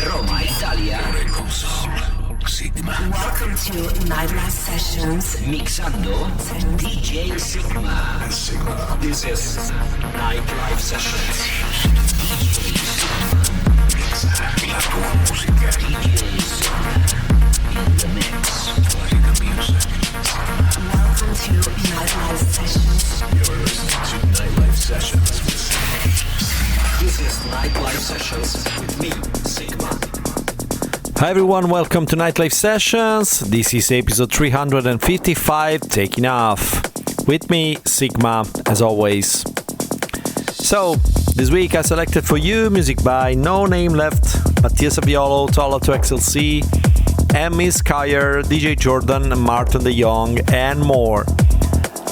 Roma, Italia. Sigma. Welcome to Nightlife Sessions. Mixando DJ Sygma. This is Nightlife Sessions. La tua musica. DJ Sygma in the mix. Play the music. Welcome to Nightlife Sessions. You're listening to Nightlife Sessions. This is Nightlife Sessions with me, Sygma. Hi everyone, welcome to Nightlife Sessions. This is episode 355, taking off. With me, Sygma, as always. So, this week I selected for you music by NoNameLeft, Mattia Saviolo, Talla to XLC, Emmy, Skyer, DJ Jordan, Maarten de Jong, and more.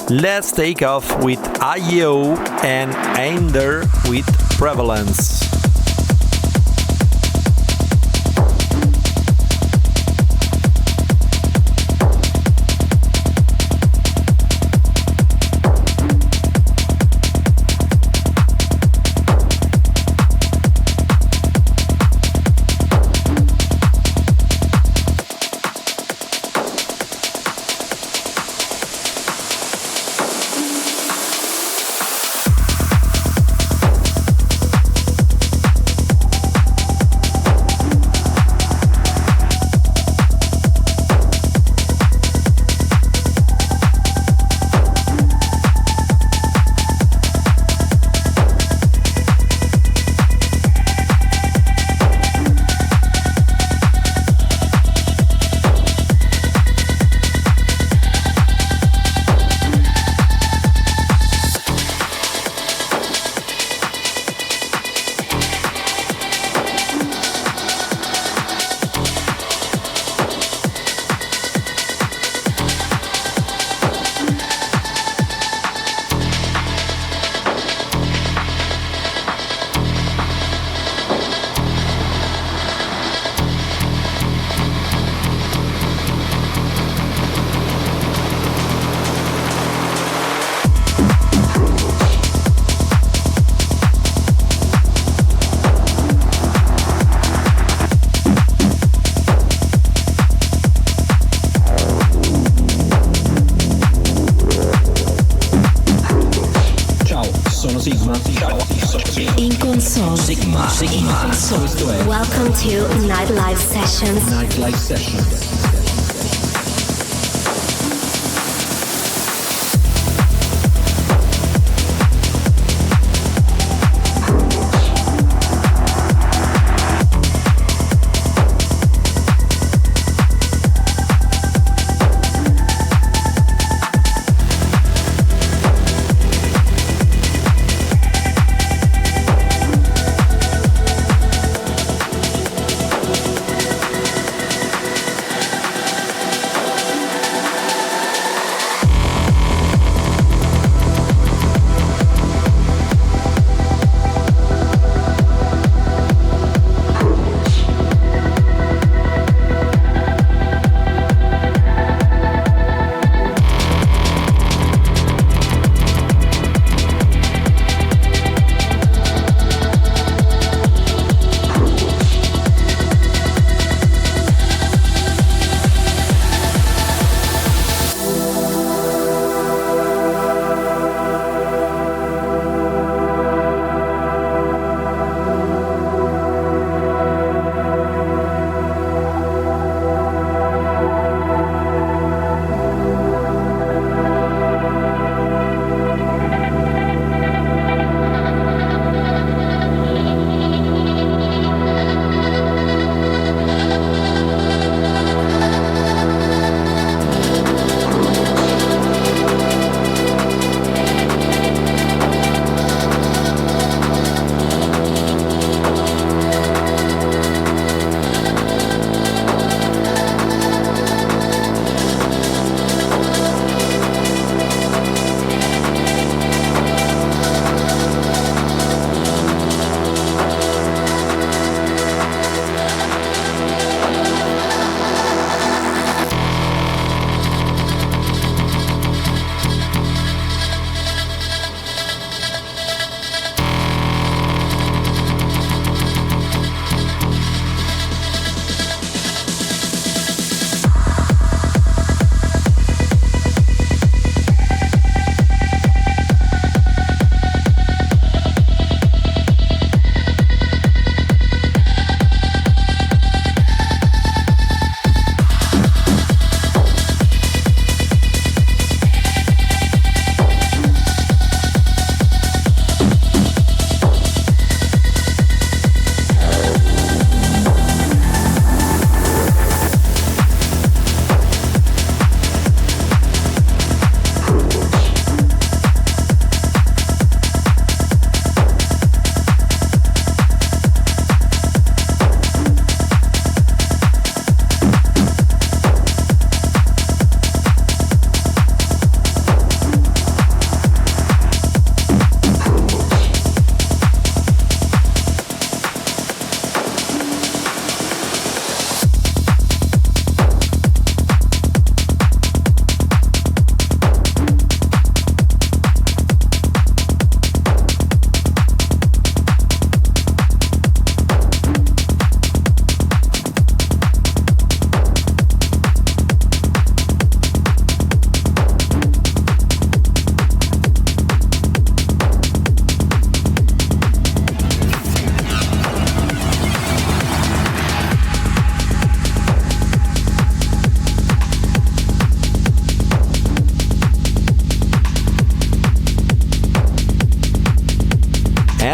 Let's take off with AIO and Aender with PREVALENCE. In console. Sygma. Welcome to Nightlife Sessions. Nightlife Sessions.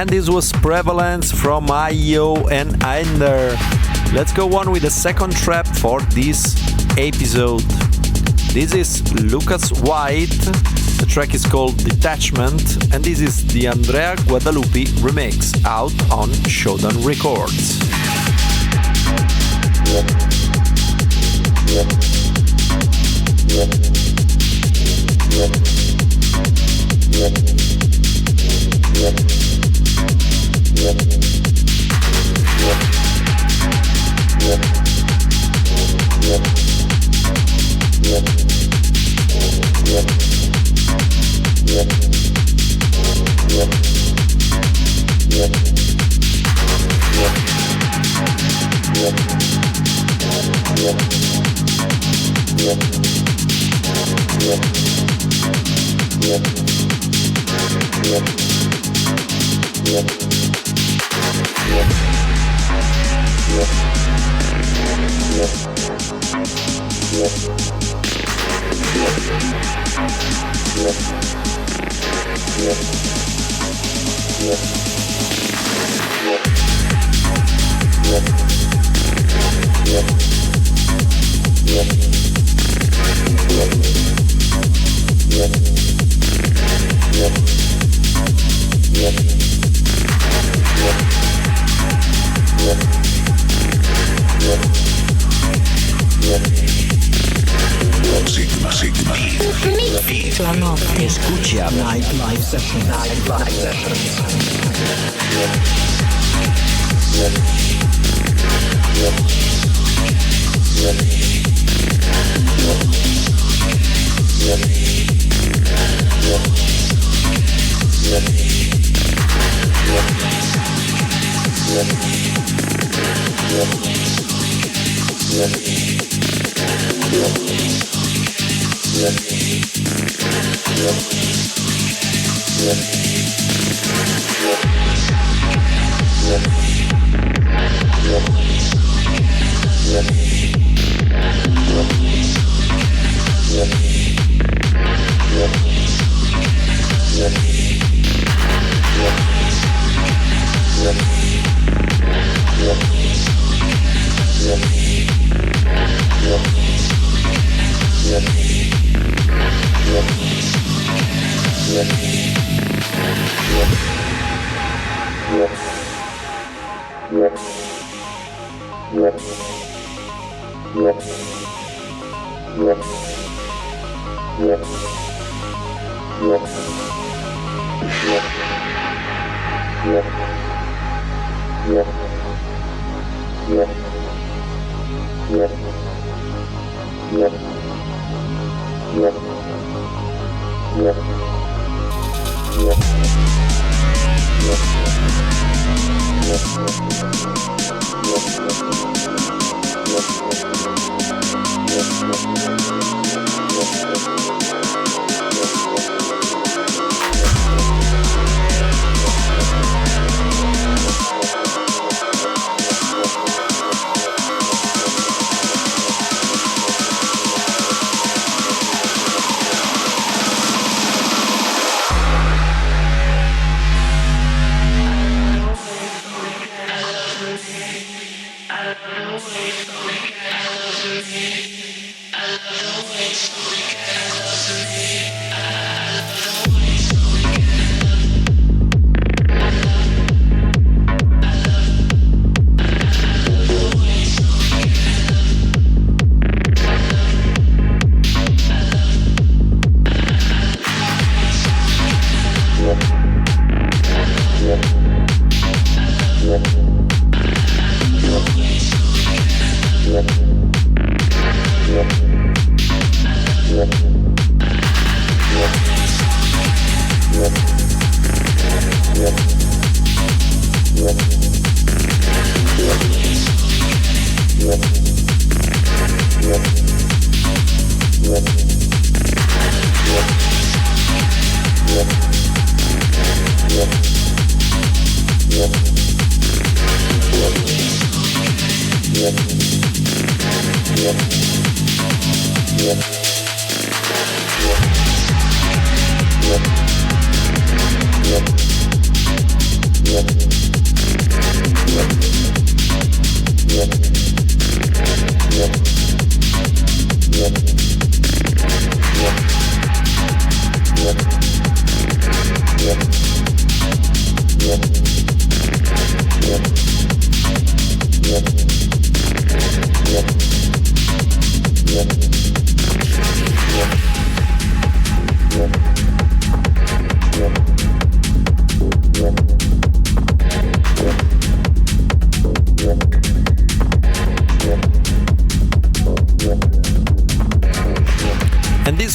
And this was Prevalence from AIO and Aender. Let's go on with the second track for this episode. This is Lucas White. The track is called Detachment, and this is the Andrea Guadalupi remix out on Showdown Records. La notte. Escucha Nightlife Sessions. Nightlife Sessions.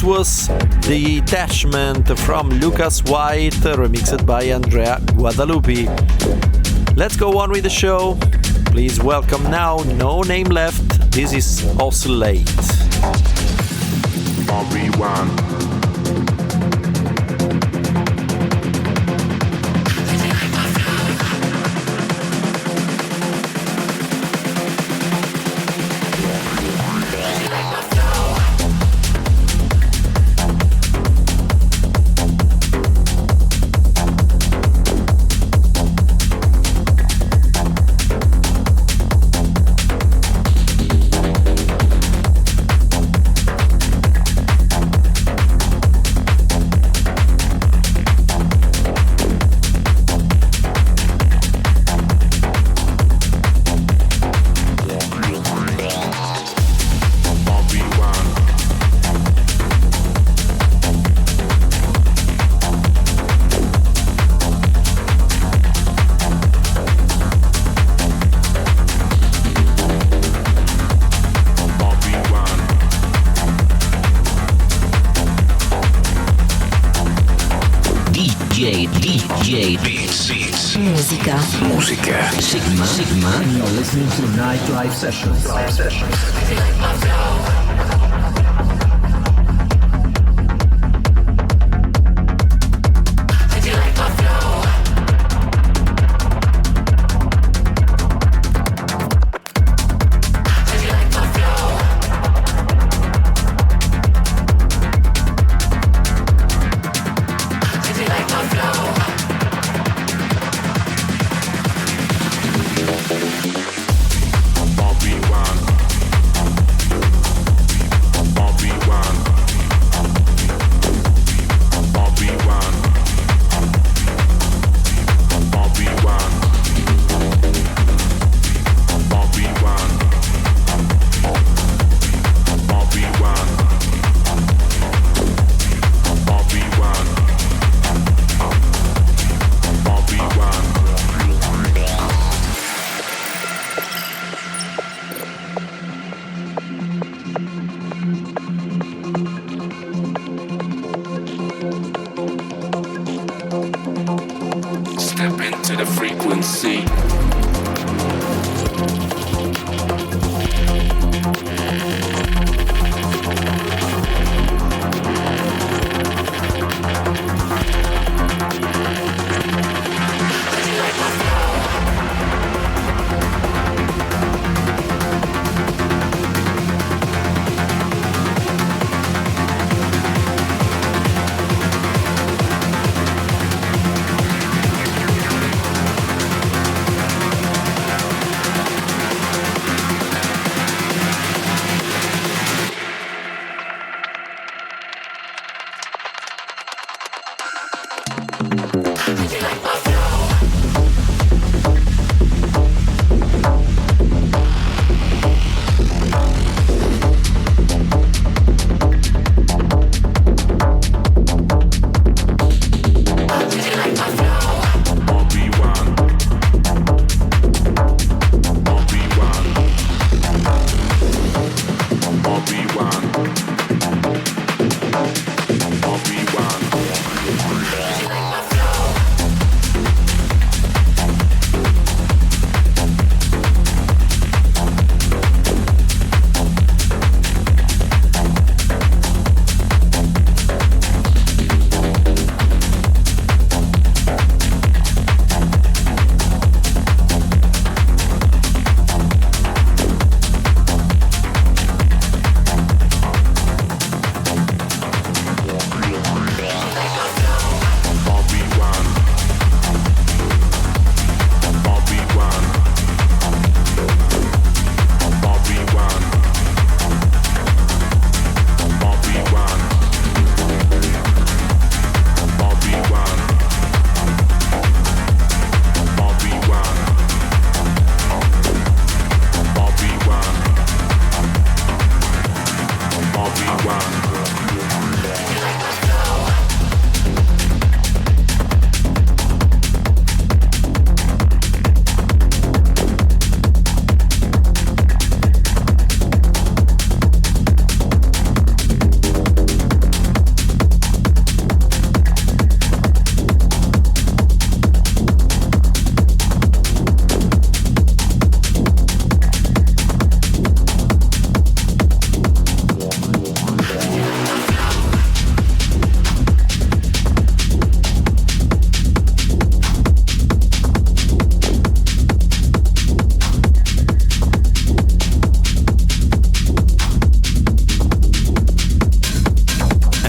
was the Detachment from Lucas White, remixed by Andrea Guadalupi. Let's go on with the show. Please welcome now NoNameLeft. This is OSCILLATE. Musica. Sygma. And you're listening to Nightlife Sessions.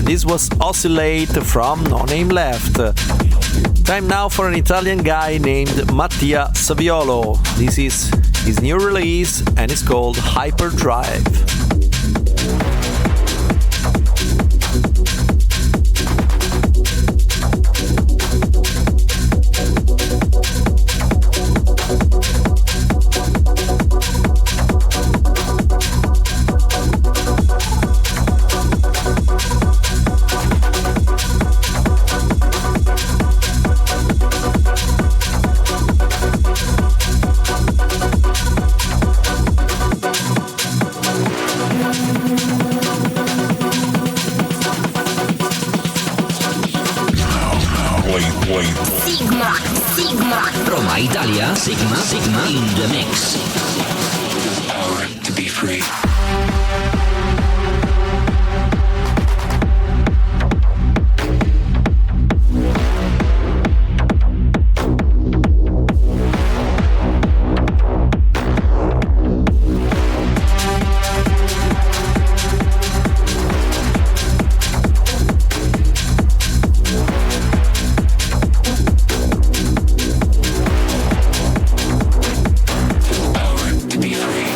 this was Oscillate from NoNameLeft. Time now for an Italian guy named Mattia Saviolo. This is his new release and it's called HYPERDRIVE. Roma, Italia, Sygma in the mix. Power to be free. Power to be free.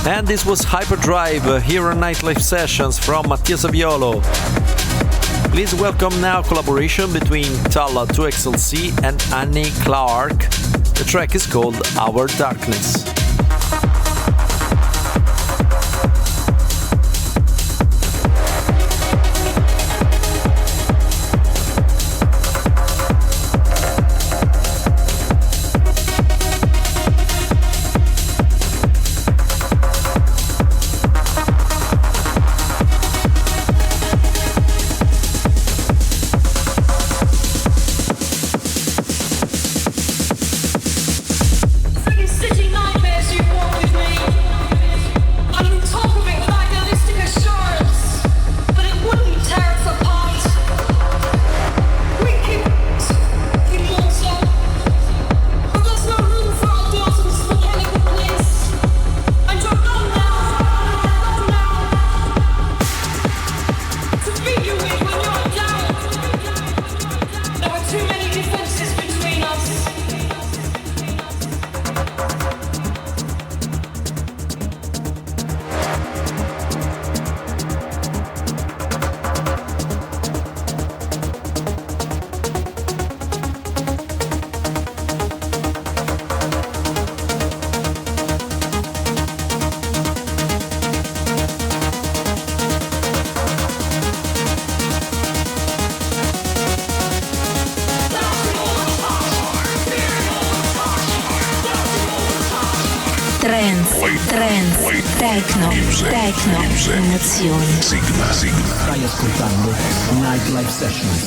And this was Hyperdrive here on Nightlife Sessions from Mattia Saviolo. Please welcome now collaboration between Talla 2XLC and Annie Clark. The track is called Our Darkness. City nightmares you walk with me. I can talk of it with idealistic assurance, but it wouldn't tear us apart. Wicked, immortal, but there's no room for our daughters to mechanical bliss. And you're gone now, to beat you with when you're down. There were too many differences between us. Trance, techno, emozioni. Stai ascoltando Nightlife Sessions.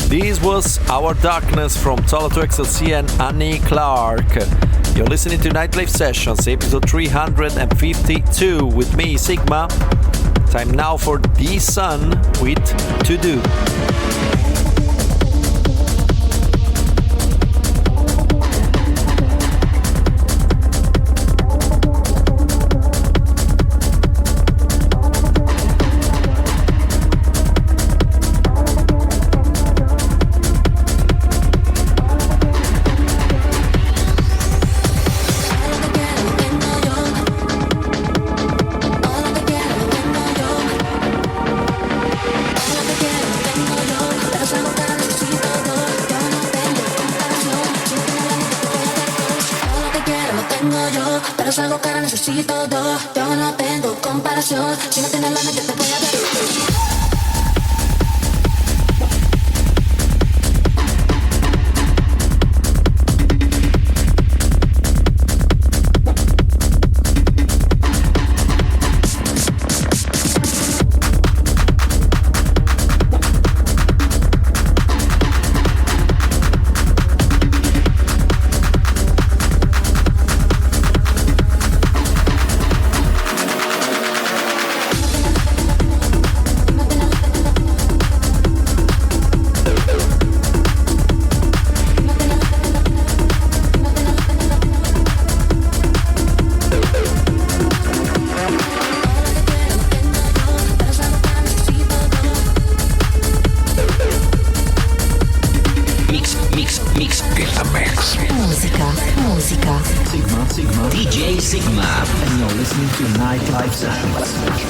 This was Our Darkness from Talla 2XLC and Annie Clark. You're listening to Nightlife Sessions, episode 352 with me, Sygma. Time now for The Sun with To Do. pero salgo cara, necesito dos. Yo no tengo comparación, si no tienes lana yo te voy a dar. DJ Sygma. And you're listening to Nightlife Sessions.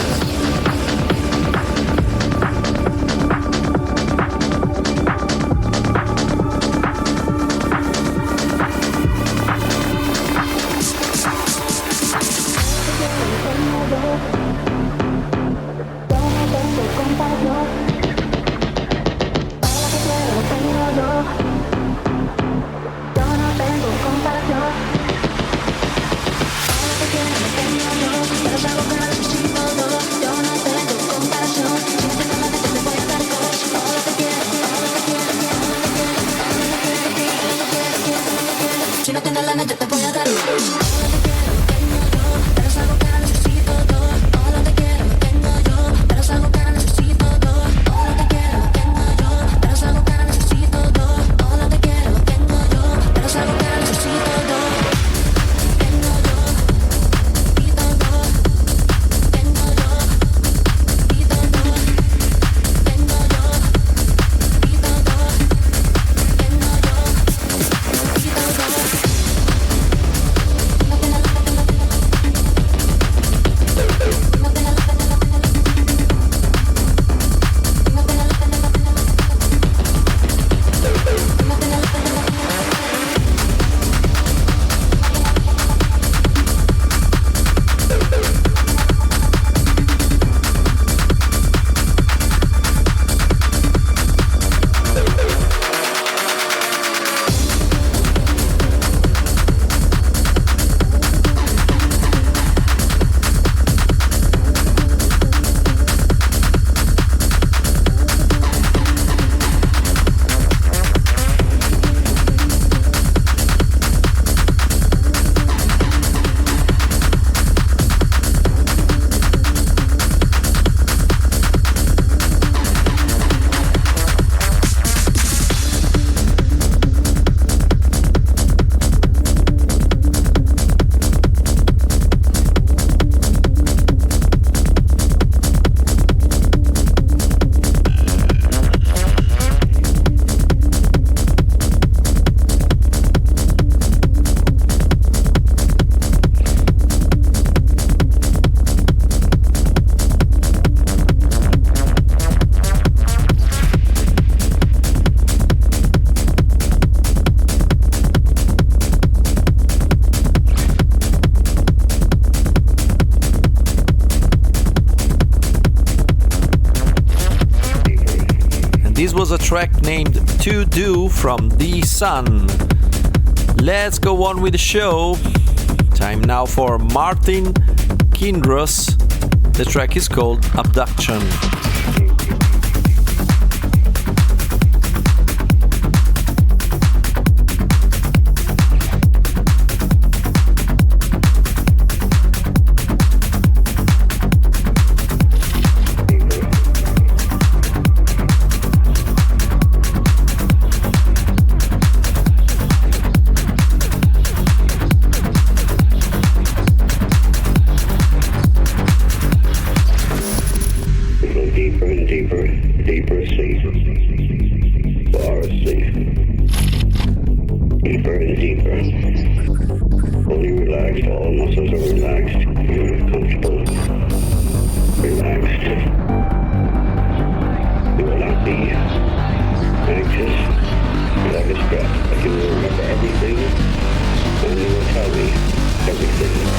This was a track named To Do from The Sun. Let's go on with the show. Time now for Maarten, Kinrus. The track is called Abduction. Everything.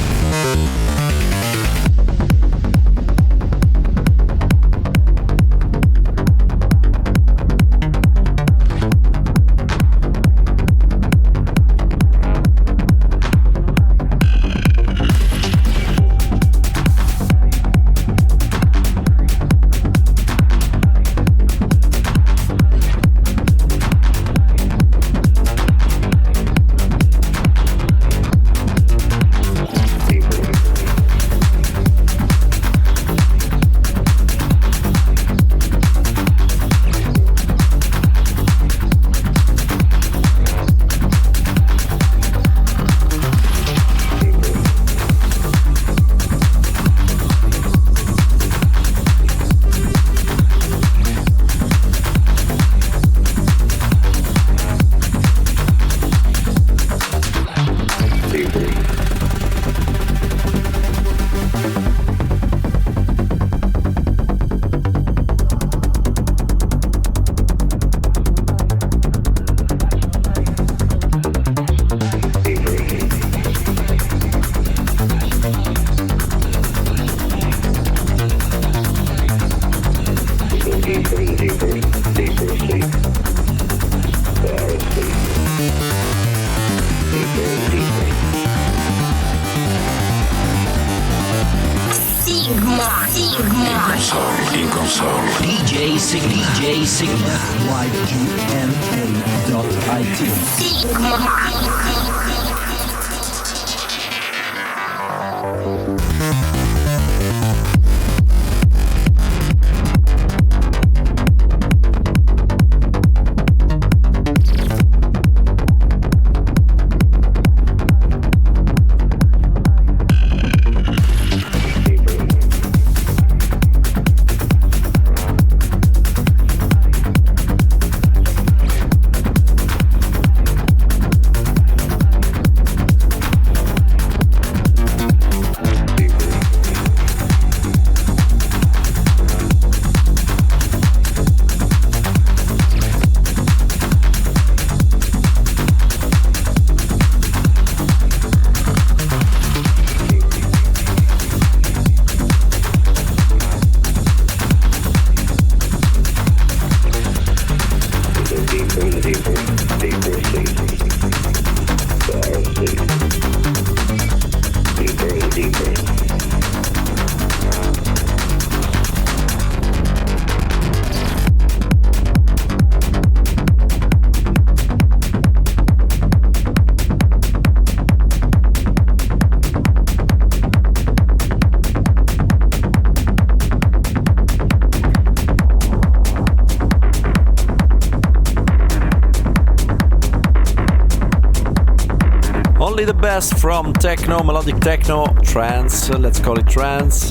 In console. DJ Sigma. DJ Sigma. YGMN.it. Only the best from techno, melodic techno, trance, let's call it trance.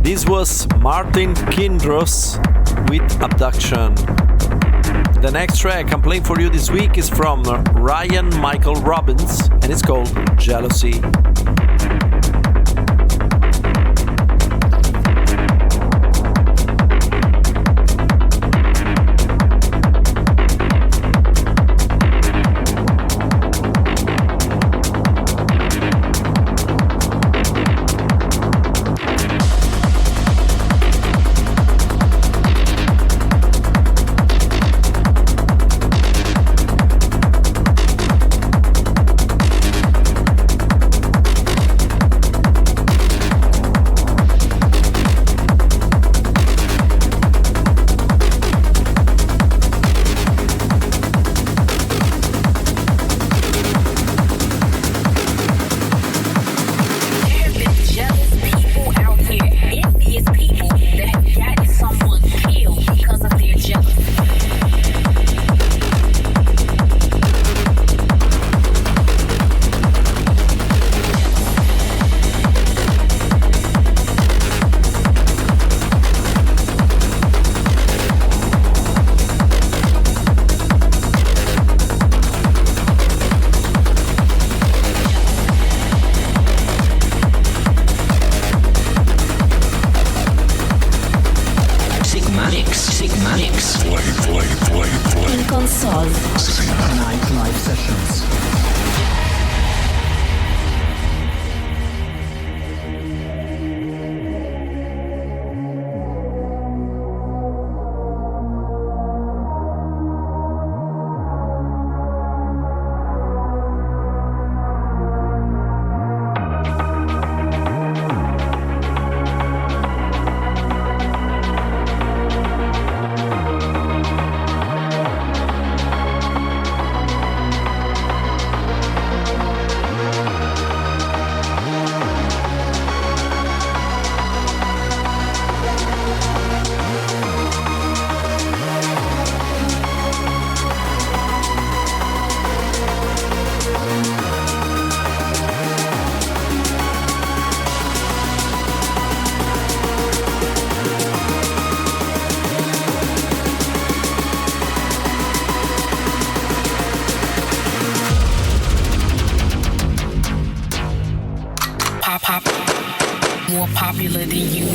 This was Maarten Kinrus with Abduction. The next track I'm playing for you this week is from Ryan Michael Robbins and it's called Jealousy. In console. Nightlife sessions. More popular than you.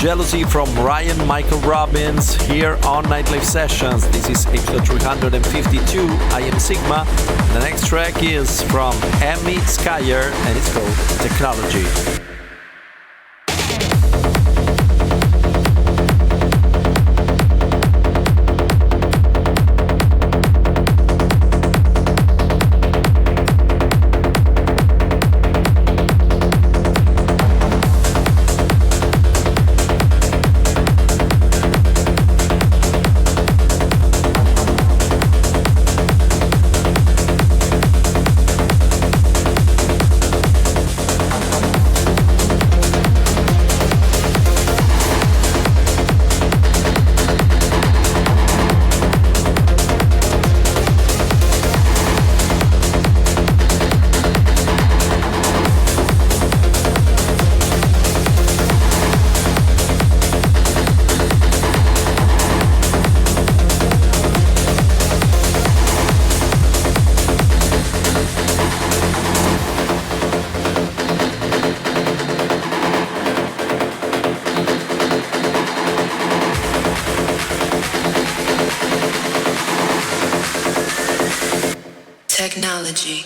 Jealousy from Ryan Michael Robbins here on Nightlife Sessions. This is episode 352. I am Sygma. The next track is from Emmy Skyer and it's called Technology. Technology.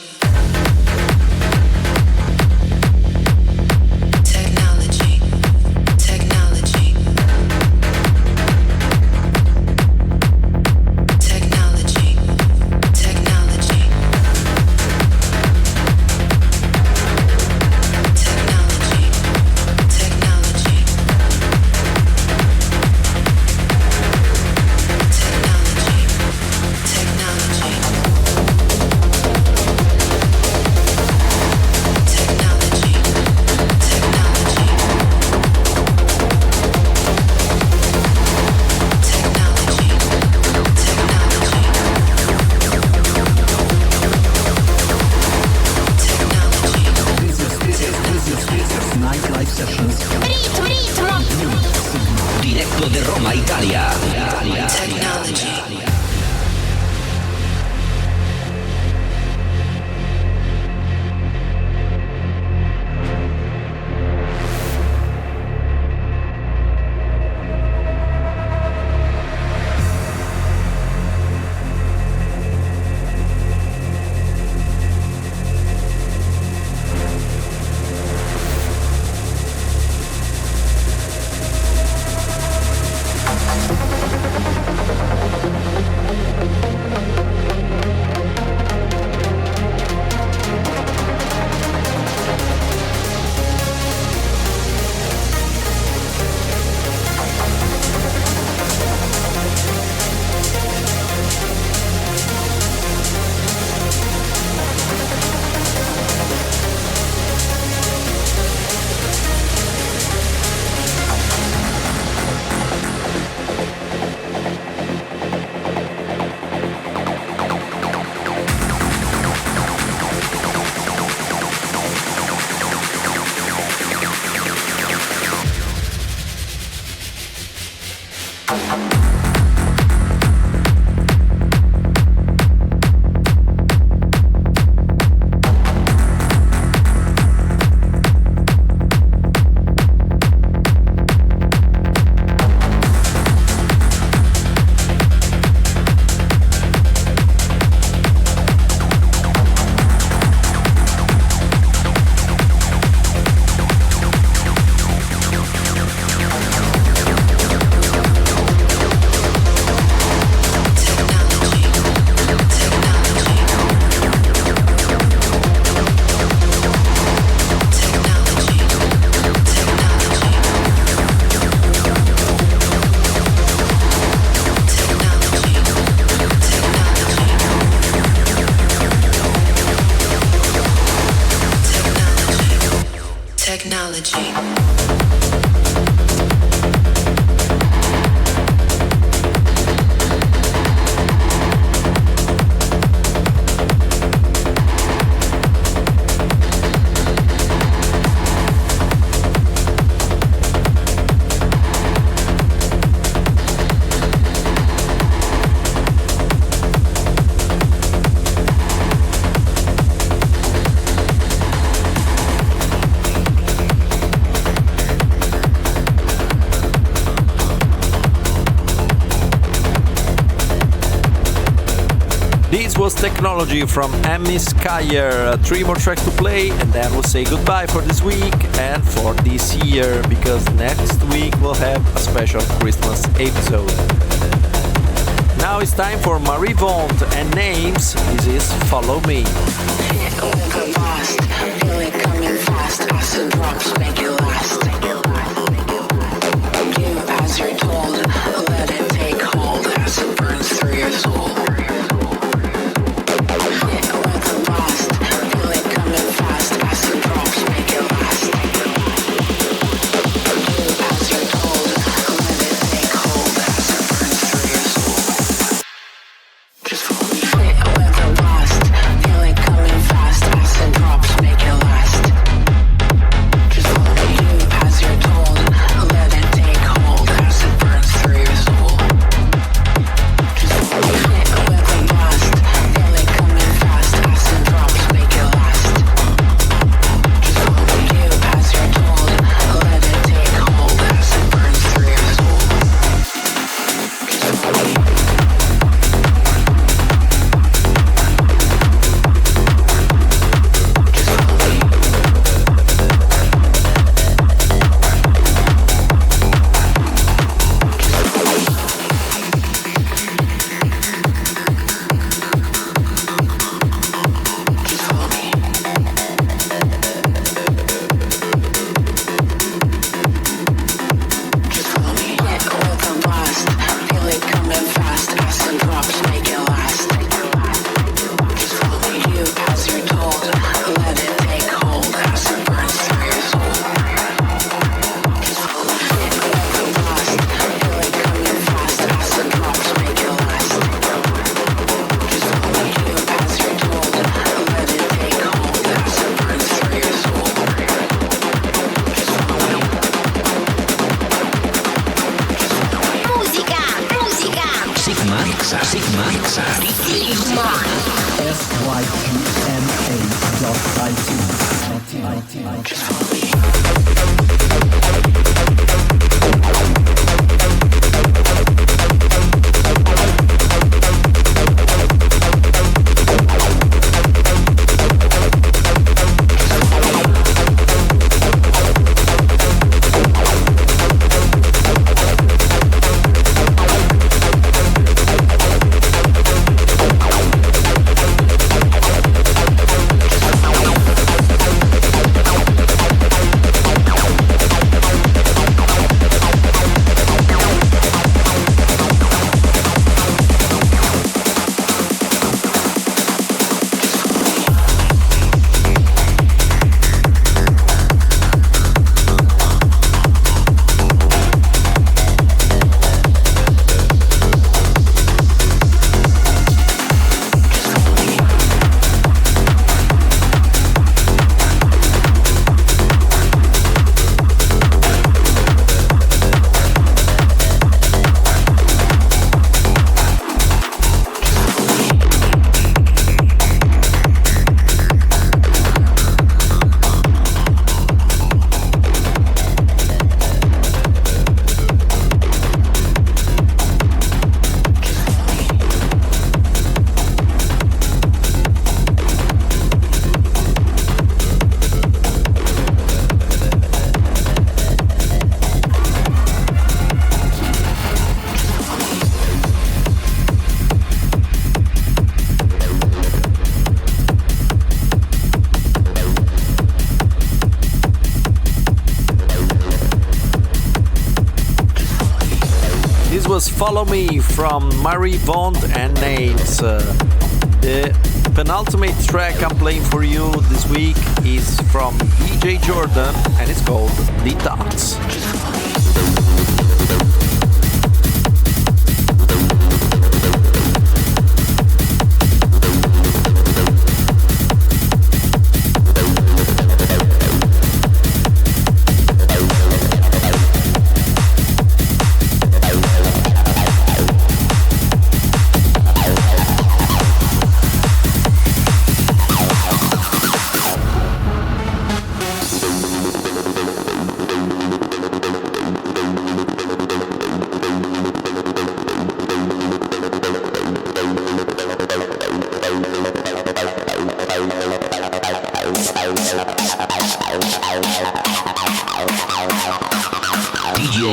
Diretto de Roma, Italia. Technology. This was Technology from Emmy Skyer. 3 more tracks to play and then we'll say goodbye for this week and for this year, because next week we'll have a special Christmas episode. Now it's time for Marie Vaughn and Names. This is Follow Me. Feel it coming fast, acid drops make it last. Do as you're told, let it take hold as it burns through your soul. Was Follow Me from Marie Vaughn and Names. The penultimate track I'm playing for you this week is from DJ Jordan and it's called DETOX.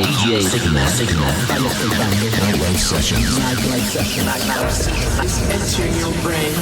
DJ Sygma. Stai ascoltando Nightlife Sessions. Nightlife Sessions. It's entering your brain.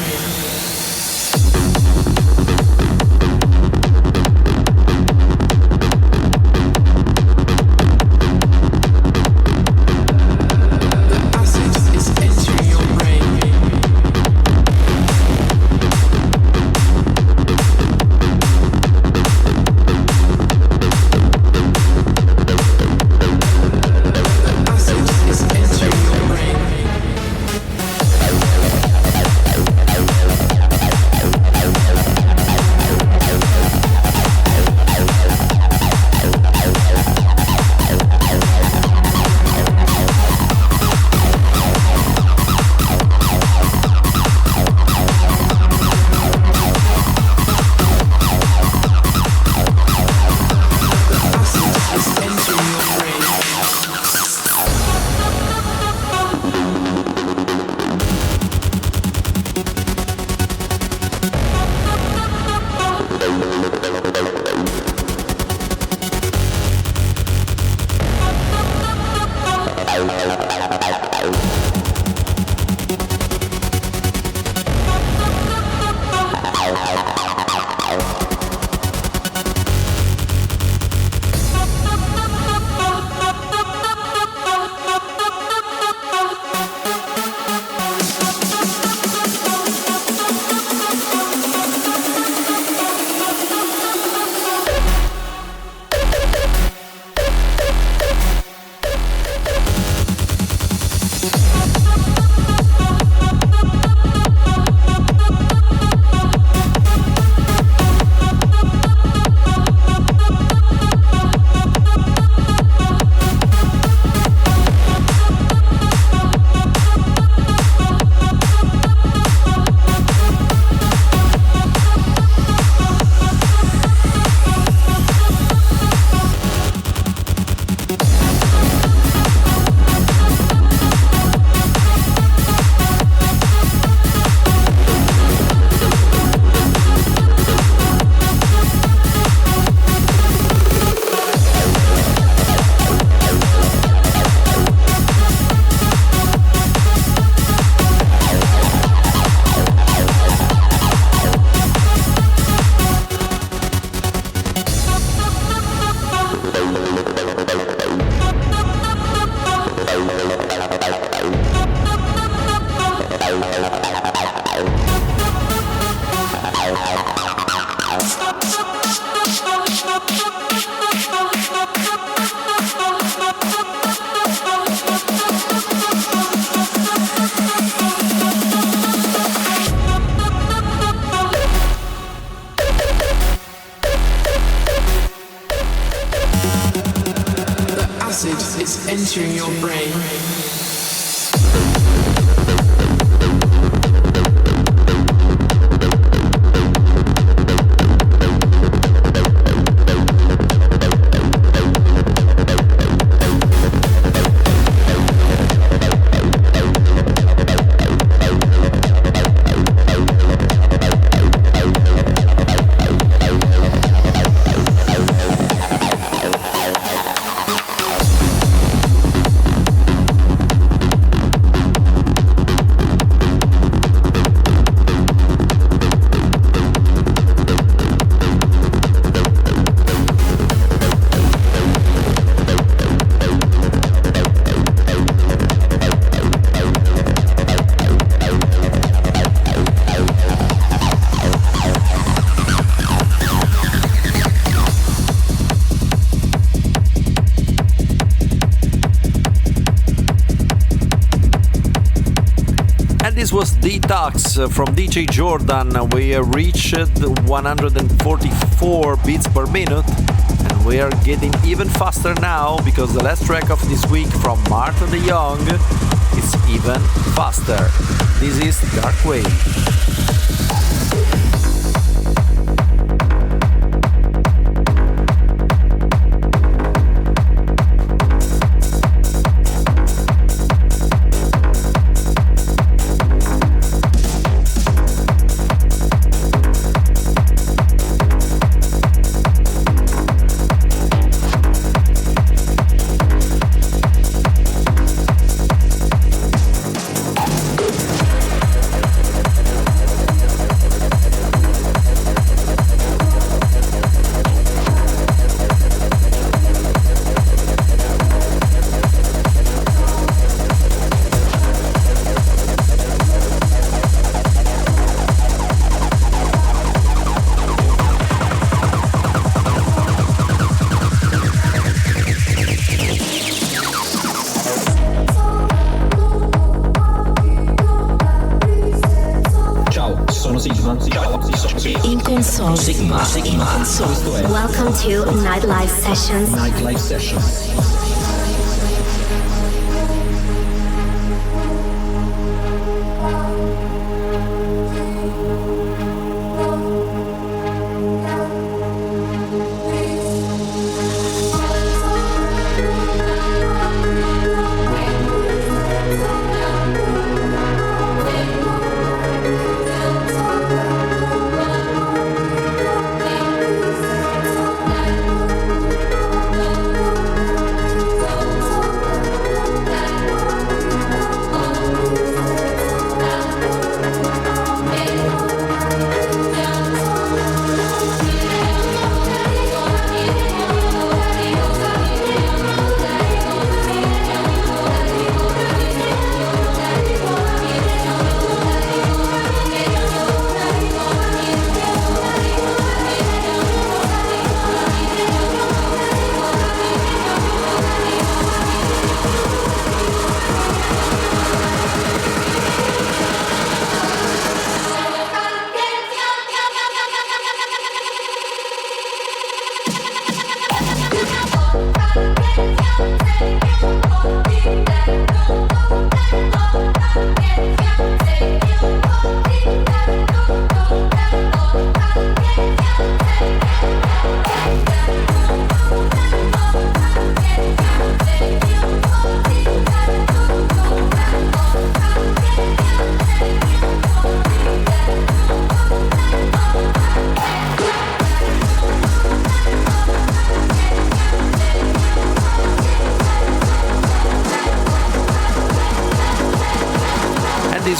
It's entering your brain. This was DETOX from DJ Jordan. We reached 144 beats per minute, and we are getting even faster now because the last track of this week from Maarten de Jong is even faster. This is Dark Wave. In console. Sygma. Welcome to Nightlife Sessions. Nightlife Sessions.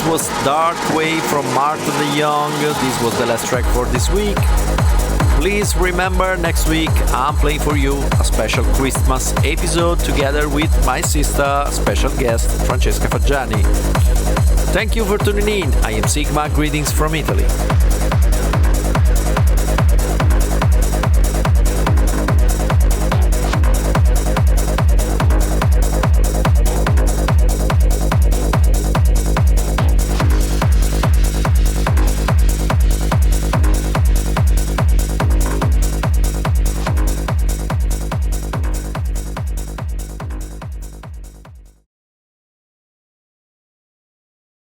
Was Dark Wave from Maarten the Jong. This was the last track for this week. Please remember, next week I'm playing for you a special Christmas episode together with my sister, special guest Francesca Faggiani. Thank you for tuning in. I am Sygma. Greetings from Italy.